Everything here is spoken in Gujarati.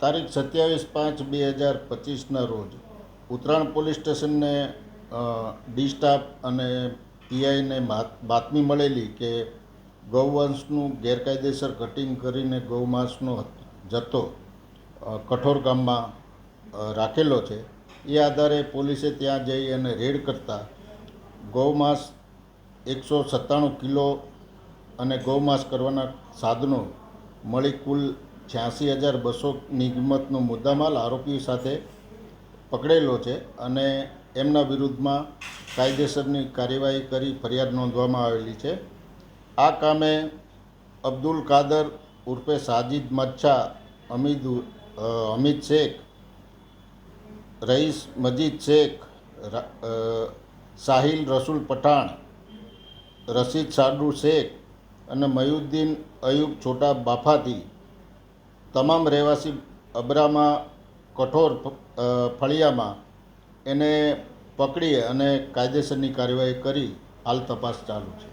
તારીખ 27/5/2025ના રોજ ઉત્તરાયણ પોલીસ સ્ટેશનને ડી સ્ટાફ અને પીઆઈને બાતમી મળેલી કે ગૌવંશનું ગેરકાયદેસર કટિંગ કરીને ગૌમાંસનો જથ્થો કઠોર ગામમાં રાખેલો છે. એ આધારે પોલીસે ત્યાં જઈ અને રેડ કરતાં ગૌમાંસ 197 કિલો અને ગૌમાંસ કરવાના સાધનો મળી કુલ 86,200ની કિંમતનો મુદ્દામાલ આરોપી સાથે પકડેલો છે અને એમના વિરુદ્ધમાં કાયદેસરની કાર્યવાહી કરી ફરિયાદ નોંધવામાં આવેલી છે. આ કામે અબ્દુલ કાદર ઉર્ફે સાજિદ મચ્છા, હમીદ શેખ, રઈસ મજીદ શેખ, સાહિલ રસુલ પઠાણ, રશીદ સાડુ શેખ અને મયુદ્દીન અયુબ છોટા બાફાથી તમામ રહેવાસી અબરામા કઠોર ફળિયામાં એને પકડી અને કાયદેસરની કાર્યવાહી કરી હાલ તપાસ ચાલુ છે.